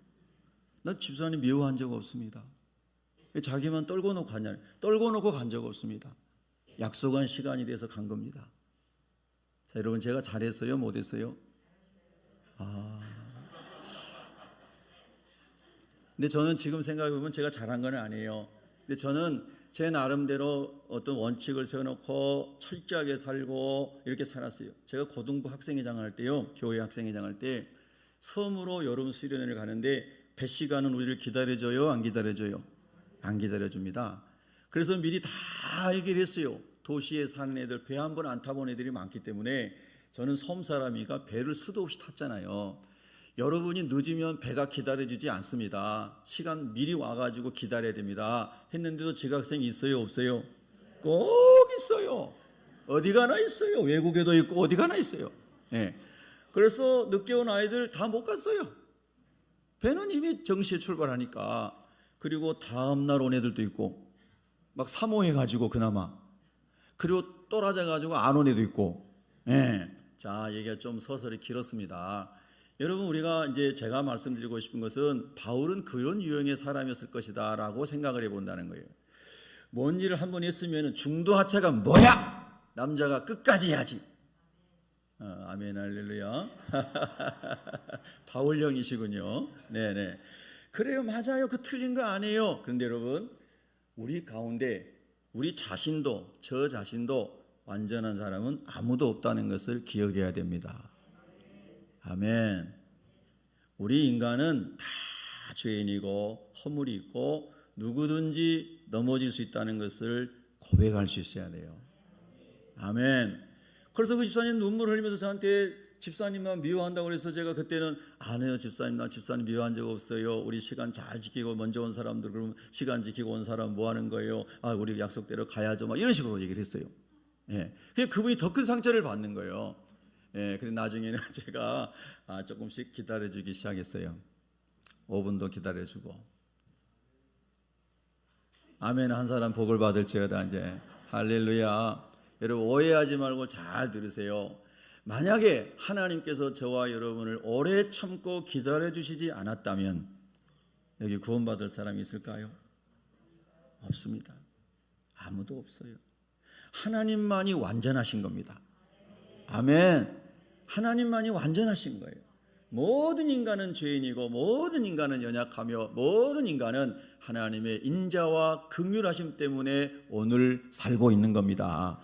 나 집사님 미워한 적 없습니다. 자기만 떨고 놓고 가냐? 떨고 놓고 간 적 없습니다. 약속한 시간이 돼서 간 겁니다. 자, 여러분 제가 잘했어요? 못했어요? 근데 저는 지금 생각해보면 제가 잘한 건 아니에요. 근데 저는 제 나름대로 어떤 원칙을 세워놓고 철저하게 살고 이렇게 살았어요. 제가 고등부 학생회장 할 때요, 교회 학생회장 할 때 섬으로 여름 수련회를 가는데 배 시간은 우리를 기다려줘요, 안 기다려줘요? 안 기다려줍니다. 그래서 미리 다 얘기를 했어요. 도시에 사는 애들 배 한 번 안 타본 애들이 많기 때문에 저는 섬 사람이니까 배를 수도 없이 탔잖아요. 여러분이 늦으면 배가 기다려주지 않습니다. 시간 미리 와가지고 기다려야 됩니다. 했는데도 지각생이 있어요, 없어요? 꼭 있어요. 어디 가나 있어요. 외국에도 있고 어디 가나 있어요. 네. 그래서 늦게 온 아이들 다 못 갔어요. 배는 이미 정시에 출발하니까. 그리고 다음날 온 애들도 있고 막 사모해가지고 그나마, 그리고 떨어져가지고 안 온 애도 있고. 네. 자, 얘기가 좀 서설히 길었습니다. 여러분, 우리가 이제 제가 말씀드리고 싶은 것은 바울은 그런 유형의 사람이었을 것이다 라고 생각을 해본다는 거예요. 뭔 일을 한번 했으면 중도하차가 뭐야? 남자가 끝까지 해야지. 아멘, 할렐루야. 바울형이시군요. 네네. 그래요, 맞아요. 그 틀린 거 아니에요. 그런데 여러분, 우리 가운데 우리 자신도, 저 자신도 완전한 사람은 아무도 없다는 것을 기억해야 됩니다. 아멘. 우리 인간은 다 죄인이고 허물이 있고 누구든지 넘어질 수 있다는 것을 고백할 수 있어야 돼요. 아멘. 그래서 그 집사님 눈물 흘리면서 저한테 집사님만 미워한다고 그래서 제가 그때는 안 해요, 집사님. 나 집사님 미워한 적 없어요. 우리 시간 잘 지키고 먼저 온 사람들, 그럼 시간 지키고 온 사람 뭐 하는 거예요? 우리 약속대로 가야죠. 막 이런 식으로 얘기를 했어요. 예. 그분이 더 큰 상처를 받는 거예요. 예. 그래서 나중에는 제가 조금씩 기다려주기 시작했어요. 5분도 기다려주고. 아멘. 한 사람 복을 받을지어다. 이제 할렐루야. 여러분, 오해하지 말고 잘 들으세요. 만약에 하나님께서 저와 여러분을 오래 참고 기다려주시지 않았다면 여기 구원받을 사람이 있을까요? 없습니다. 아무도 없어요. 하나님만이 완전하신 겁니다. 아멘. 하나님만이 완전하신 거예요. 모든 인간은 죄인이고 모든 인간은 연약하며 모든 인간은 하나님의 인자와 긍휼하심 때문에 오늘 살고 있는 겁니다.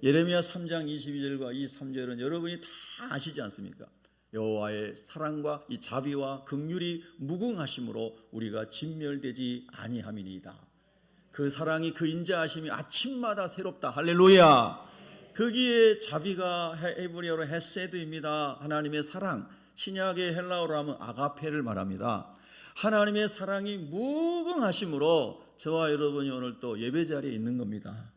예레미야 3장 22절과 23절은 여러분이 다 아시지 않습니까? 여호와의 사랑과 이 자비와 긍휼이 무궁하심으로 우리가 진멸되지 아니함이니이다. 그 사랑이, 그 인자하심이 아침마다 새롭다. 할렐루야. 거기에 자비가 헤브리어로 헤세드입니다. 하나님의 사랑. 신약의 헬라어로 하면 아가페를 말합니다. 하나님의 사랑이 무궁하심으로 저와 여러분이 오늘 또 예배 자리에 있는 겁니다.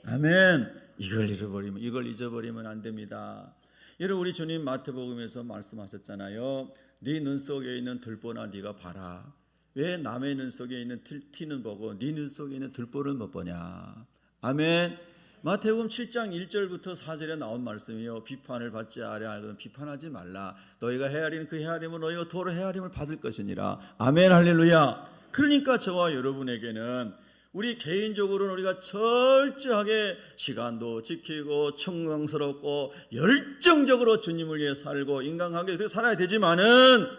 아멘. 이걸 잊어버리면 안 됩니다. 여러분, 우리 주님 마태복음에서 말씀하셨잖아요. 네 눈 속에 있는 들보나 네가 봐라. 왜 남의 눈 속에 있는 티는 보고 네 눈 속에 있는 들보를 못 보냐. 아멘. 마태복음 7장 1절부터 4절에 나온 말씀이요. 비판을 받지 아니하거든 비판하지 말라. 너희가 헤아리는 그 헤아림은 너희가 도로 헤아림을 받을 것이니라. 아멘, 할렐루야. 그러니까 저와 여러분에게는 우리 개인적으로는 우리가 철저하게 시간도 지키고 충성스럽고 열정적으로 주님을 위해 살고 인간관계에 그렇게 살아야 되지만은,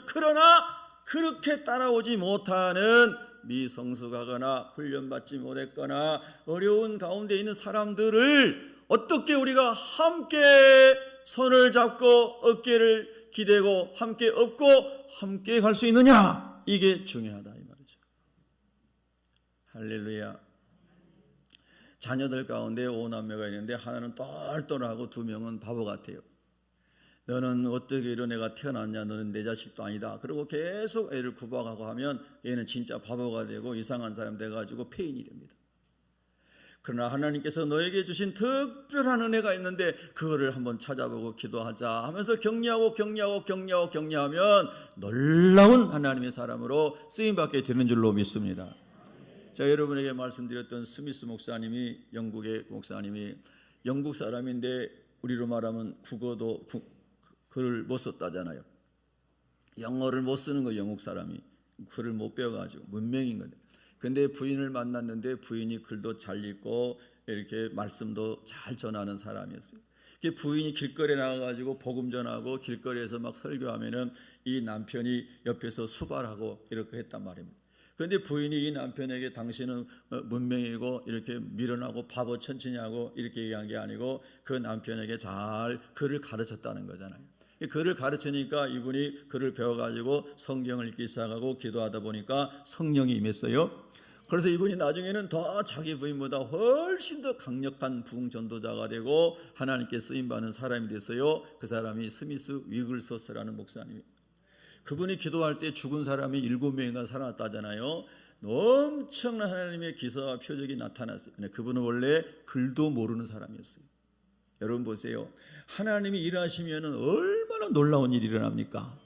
그러나 그렇게 따라오지 못하는 미성숙하거나 훈련받지 못했거나 어려운 가운데 있는 사람들을 어떻게 우리가 함께 손을 잡고 어깨를 기대고 함께 업고 함께 갈 수 있느냐, 이게 중요하다 이 말이죠. 할렐루야. 자녀들 가운데 5남매가 있는데 하나는 똘똘하고 2명은 바보 같아요. 너는 어떻게 이런 애가 태어났냐, 너는 내 자식도 아니다. 그리고 계속 애를 구박하고 하면 얘는 진짜 바보가 되고 이상한 사람 돼가지고 폐인이 됩니다. 그러나 하나님께서 너에게 주신 특별한 은혜가 있는데 그거를 한번 찾아보고 기도하자 하면서 격려하면 놀라운 하나님의 사람으로 쓰임받게 되는 줄로 믿습니다. 제가 여러분에게 말씀드렸던 스미스 목사님이, 영국의 목사님이 영국 사람인데 우리로 말하면 국어도 글을 못 썼다잖아요. 영어를 못 쓰는 거예요. 영국 사람이 글을 못 배워가지고 문맹인 거예요. 근데 부인을 만났는데 부인이 글도 잘 읽고 이렇게 말씀도 잘 전하는 사람이었어요. 부인이 길거리에 나가가지고 복음 전하고 길거리에서 막 설교하면은 이 남편이 옆에서 수발하고 이렇게 했단 말입니다. 그런데 부인이 이 남편에게 당신은 문명이고 이렇게 미련하고 바보 천치냐고 이렇게 얘기한 게 아니고 그 남편에게 잘 글을 가르쳤다는 거잖아요. 글을 가르치니까 이분이 글을 배워가지고 성경을 읽기 시작하고 기도하다 보니까 성령이 임했어요. 그래서 이분이 나중에는 더 자기 부인보다 훨씬 더 강력한 부흥 전도자가 되고 하나님께 쓰임받는 사람이 됐어요. 그 사람이 스미스 위글서스라는 목사님이에요. 그분이 기도할 때 죽은 사람이 7명인가 살아났다잖아요. 엄청난 하나님의 기사와 표적이 나타났어요. 그분은 원래 글도 모르는 사람이었어요. 여러분 보세요. 하나님이 일하시면 얼마나 놀라운 일이 일어납니까?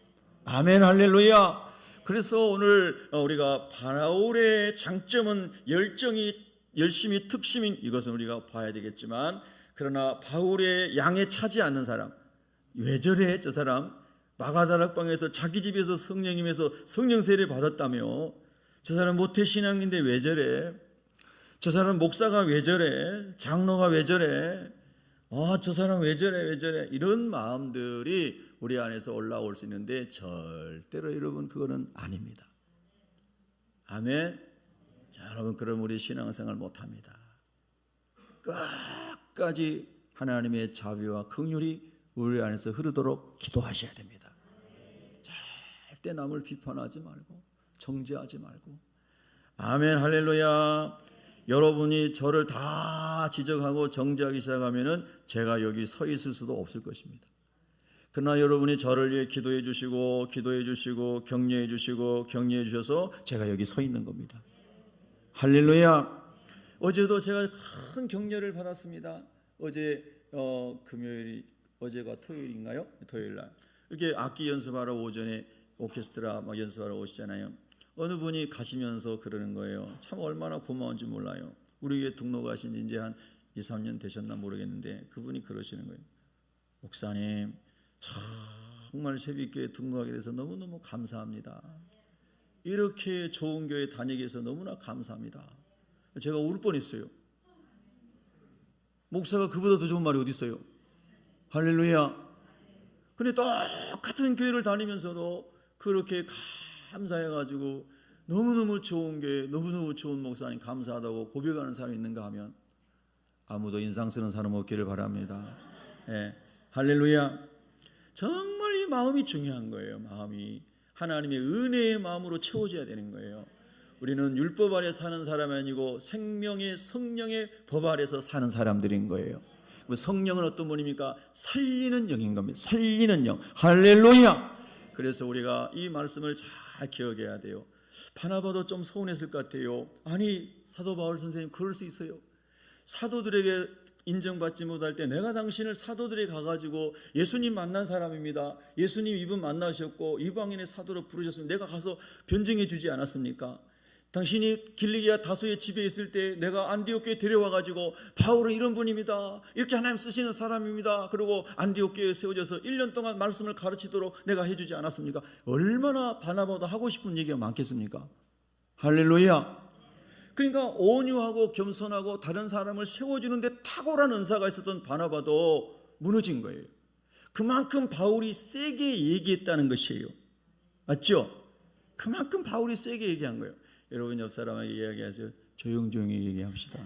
아멘 할렐루야. 그래서 오늘 우리가 바울의 장점은 열심히 특심인 이것은 우리가 봐야 되겠지만, 그러나 바울의 양에 차지 않는 사람, 왜 저래 저 사람? 마가다락방에서 자기 집에서 성령님에서 성령 세례 받았다며, 저 사람 모태신앙인데 왜 저래? 저 사람 목사가 왜 저래? 장로가 왜 저래? 저 사람 왜 저래? 이런 마음들이 우리 안에서 올라올 수 있는데 절대로 여러분 그거는 아닙니다. 아멘. 자, 여러분 그럼 우리 신앙생활 못합니다. 끝까지 하나님의 자비와 긍휼이 우리 안에서 흐르도록 기도하셔야 됩니다. 절대 남을 비판하지 말고 정죄하지 말고. 아멘 할렐루야. 여러분이 저를 다 지적하고 정죄하기 시작하면은 제가 여기 서 있을 수도 없을 것입니다. 그러나 여러분이 저를 위해 기도해 주시고 격려해 주셔서 제가 여기 서 있는 겁니다. 할렐루야. 어제도 제가 큰 격려를 받았습니다. 어제 어제가 토요일인가요? 토요일날 이렇게 악기 연습하러 오전에 오케스트라 막 연습하러 오시잖아요. 어느 분이 가시면서 그러는 거예요. 참 얼마나 고마운지 몰라요. 우리 교회 등록하신 지 이제 한 2, 3년 되셨나 모르겠는데 그분이 그러시는 거예요. 목사님 정말 새벽교회 등록하게 돼서 너무너무 감사합니다. 이렇게 좋은 교회 다니게 해서 너무나 감사합니다. 제가 울 뻔했어요. 목사가 그보다 더 좋은 말이 어디 있어요? 할렐루야. 근데 똑같은 교회를 다니면서도 그렇게 감사해가지고 너무너무 좋은 교회, 너무너무 좋은 목사님 감사하다고 고백하는 사람이 있는가 하면 아무도 인상쓰는 사람 없기를 바랍니다. 할렐루야. 정말 이 마음이 중요한 거예요. 마음이 하나님의 은혜의 마음으로 채워져야 되는 거예요. 우리는 율법 아래 사는 사람이 아니고 생명의 성령의 법 아래서 사는 사람들인 거예요. 성령은 어떤 분입니까? 살리는 영인 겁니다. 살리는 영. 할렐루야. 그래서 우리가 이 말씀을 잘 기억해야 돼요. 바나바도 좀 서운했을 것 같아요. 아니 사도 바울 선생님 그럴 수 있어요. 사도들에게 인정받지 못할 때 내가 당신을 사도들에 가가지고 예수님 만난 사람입니다. 예수님 이분 만나셨고 이방인의 사도로 부르셨으면 내가 가서 변증해 주지 않았습니까? 당신이 길리기아 다소의 집에 있을 때 내가 안디옥교에 데려와가지고 바울은 이런 분입니다. 이렇게 하나님 쓰시는 사람입니다. 그리고 안디옥교에 세워져서 1년 동안 말씀을 가르치도록 내가 해주지 않았습니까? 얼마나 바나바도 하고 싶은 얘기가 많겠습니까? 할렐루야. 그러니까 온유하고 겸손하고 다른 사람을 세워주는데 탁월한 은사가 있었던 바나바도 무너진 거예요. 그만큼 바울이 세게 얘기했다는 것이에요. 맞죠? 그만큼 바울이 세게 얘기한 거예요. 여러분 옆 사람에게 이야기하세요. 조용조용히 얘기합시다.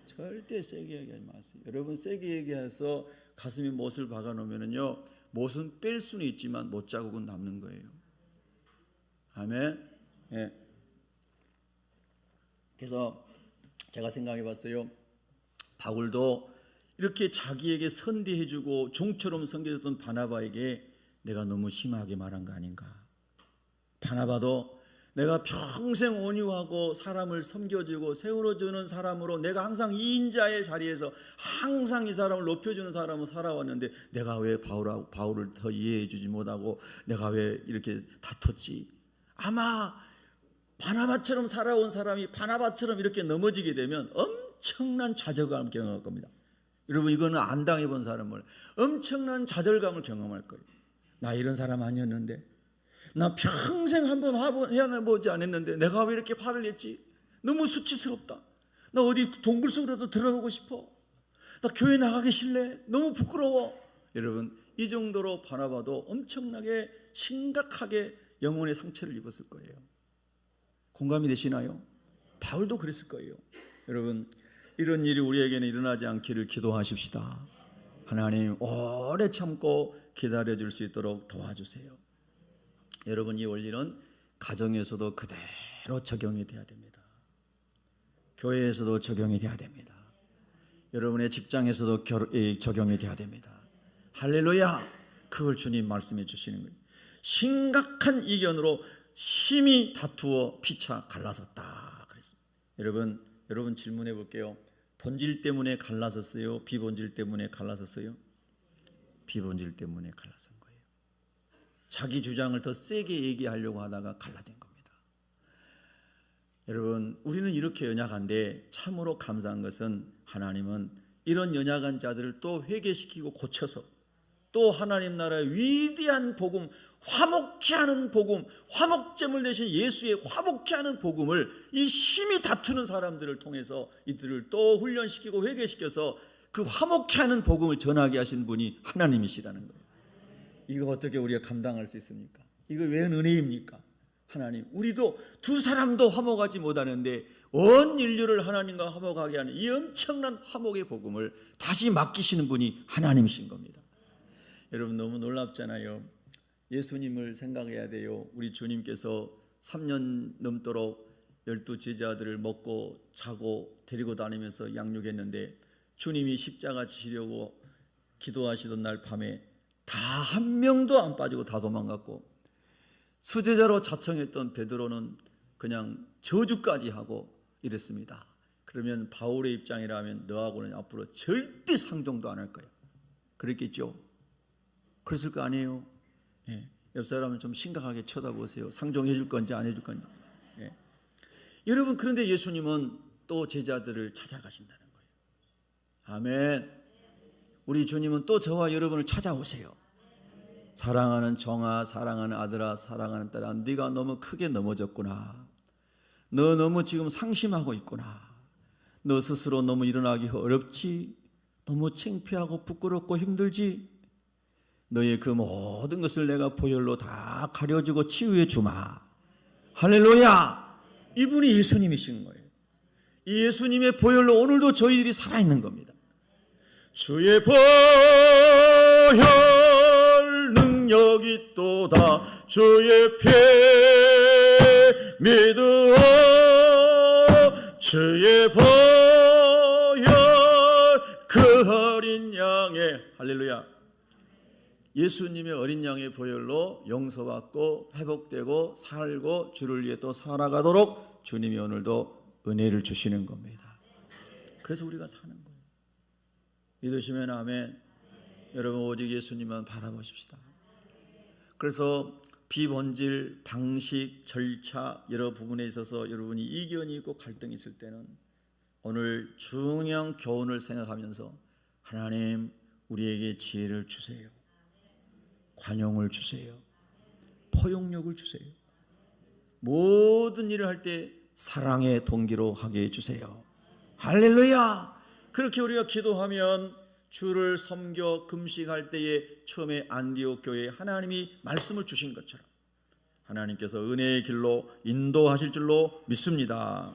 절대 세게 얘기하지 마세요. 여러분 세게 얘기해서 가슴에 못을 박아놓으면요, 못은 뺄 수는 있지만 못 자국은 남는 거예요. 아멘. 그래서 제가 생각해봤어요. 바울도 이렇게 자기에게 선대해주고 종처럼 섬겨줬던 바나바에게 내가 너무 심하게 말한 거 아닌가. 바나바도 내가 평생 온유하고 사람을 섬겨주고 세워주는 사람으로 내가 항상 이인자의 자리에서 항상 이 사람을 높여주는 사람으로 살아왔는데 내가 왜 바울을 더 이해해주지 못하고 내가 왜 이렇게 다퉜지. 아마 바나바처럼 살아온 사람이 바나바처럼 이렇게 넘어지게 되면 엄청난 좌절감을 경험할 겁니다. 여러분 이거는 안 당해본 사람을 엄청난 좌절감을 경험할 거예요. 나 이런 사람 아니었는데, 나 평생 한번 해보지 않았는데 내가 왜 이렇게 화를 냈지? 너무 수치스럽다. 나 어디 동굴 속으로도 들어가고 싶어. 나 교회 나가기 싫네. 너무 부끄러워. 여러분 이 정도로 바나바도 엄청나게 심각하게 영혼의 상처를 입었을 거예요. 공감이 되시나요? 바울도 그랬을 거예요. 여러분, 이런 일이 우리에게는 일어나지 않기를 기도하십시다. 하나님 오래 참고 기다려줄 수 있도록 도와주세요. 여러분, 이 원리는 가정에서도 그대로 적용이 돼야 됩니다. 교회에서도 적용이 돼야 됩니다. 여러분의 직장에서도 적용이 돼야 됩니다. 할렐루야! 그걸 주님 말씀해 주시는 거예요. 심각한 이견으로 심히 다투어 피차 갈라섰다 그랬습니다. 여러분 질문해 볼게요. 본질 때문에 갈라섰어요? 비본질 때문에 갈라섰어요? 비본질 때문에 갈라선 거예요. 자기 주장을 더 세게 얘기하려고 하다가 갈라진 겁니다. 여러분, 우리는 이렇게 연약한데 참으로 감사한 것은 하나님은 이런 연약한 자들을 또 회개시키고 고쳐서 또 하나님 나라의 위대한 복음, 화목케 하는 복음, 화목제물 대신 예수의 화목케 하는 복음을 이 심히 다투는 사람들을 통해서 이들을 또 훈련시키고 회개시켜서 그 화목케 하는 복음을 전하게 하신 분이 하나님이시라는 거예요. 이거 어떻게 우리가 감당할 수 있습니까? 이거 왜 은혜입니까? 하나님, 우리도 두 사람도 화목하지 못하는데 온 인류를 하나님과 화목하게 하는 이 엄청난 화목의 복음을 다시 맡기시는 분이 하나님이신 겁니다. 여러분, 너무 놀랍잖아요. 예수님을 생각해야 돼요. 우리 주님께서 3년 넘도록 12 제자들을 먹고 자고 데리고 다니면서 양육했는데 주님이 십자가 지시려고 기도하시던 날 밤에 다 한 명도 안 빠지고 다 도망갔고, 수제자로 자청했던 베드로는 그냥 저주까지 하고 이랬습니다. 그러면 바울의 입장이라면 너하고는 앞으로 절대 상종도 안 할 거야. 그랬겠죠? 그랬을 거 아니에요? 예. 옆 사람을 좀 심각하게 쳐다보세요. 상종해 줄 건지 안 해줄 건지. 예. 여러분, 그런데 예수님은 또 제자들을 찾아가신다는 거예요. 아멘. 우리 주님은 또 저와 여러분을 찾아오세요. 사랑하는 정아, 사랑하는 아들아, 사랑하는 딸아, 네가 너무 크게 넘어졌구나. 너 너무 지금 상심하고 있구나. 너 스스로 너무 일어나기 어렵지? 너무 창피하고 부끄럽고 힘들지? 너의 그 모든 것을 내가 보혈로 다 가려주고 치유해 주마. 할렐루야! 이분이 예수님이신 거예요. 이 예수님의 보혈로 오늘도 저희들이 살아있는 겁니다. 주의 보혈 능력이 있도다. 주의 피 믿으어 주의 보혈 그 어린 양의, 할렐루야, 예수님의 어린 양의 보혈로 용서받고 회복되고 살고 주를 위해 또 살아가도록 주님이 오늘도 은혜를 주시는 겁니다. 그래서 우리가 사는 거예요. 믿으시면 아멘. 여러분, 오직 예수님만 바라보십시다. 그래서 비본질, 방식, 절차 여러 부분에 있어서 여러분이 이견이 있고 갈등이 있을 때는 오늘 중요한 교훈을 생각하면서 하나님, 우리에게 지혜를 주세요. 관용을 주세요. 포용력을 주세요. 모든 일을 할 때 사랑의 동기로 하게 해주세요. 할렐루야! 그렇게 우리가 기도하면 주를 섬겨 금식할 때에 처음에 안디옥 교회에 하나님이 말씀을 주신 것처럼 하나님께서 은혜의 길로 인도하실 줄로 믿습니다.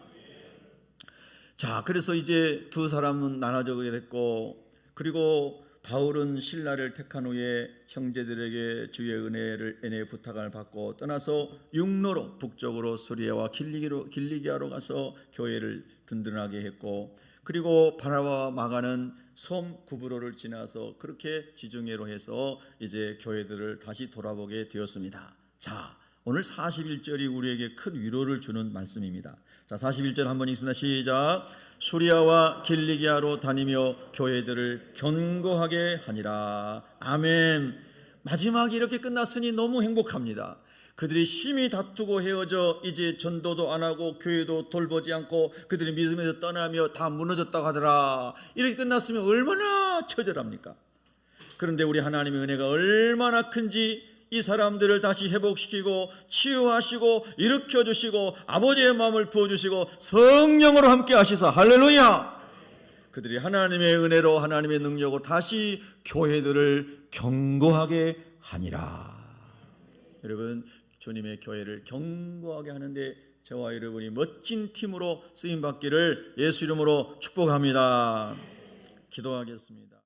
자, 그래서 이제 두 사람은 나눠지게 됐고, 그리고 바울은 신라를 택한 후에 형제들에게 주의 은혜의 부탁을 받고 떠나서 육로로 북쪽으로 수리아와 길리기아로 가서 교회를 든든하게 했고, 그리고 바나바와 마가는 섬 구브로를 지나서 그렇게 지중해로 해서 이제 교회들을 다시 돌아보게 되었습니다. 자, 오늘 41절이 우리에게 큰 위로를 주는 말씀입니다. 자, 41절 한번 읽습니다. 시작. 수리아와 길리기아로 다니며 교회들을 견고하게 하니라. 아멘. 마지막이 이렇게 끝났으니 너무 행복합니다. 그들이 심히 다투고 헤어져 이제 전도도 안 하고 교회도 돌보지 않고 그들이 믿음에서 떠나며 다 무너졌다고 하더라. 이렇게 끝났으면 얼마나 처절합니까? 그런데 우리 하나님의 은혜가 얼마나 큰지 이 사람들을 다시 회복시키고 치유하시고 일으켜주시고 아버지의 마음을 부어주시고 성령으로 함께 하시사, 할렐루야! 그들이 하나님의 은혜로 하나님의 능력으로 다시 교회들을 견고하게 하니라. 여러분, 주님의 교회를 견고하게 하는데 저와 여러분이 멋진 팀으로 쓰임 받기를 예수 이름으로 축복합니다. 기도하겠습니다.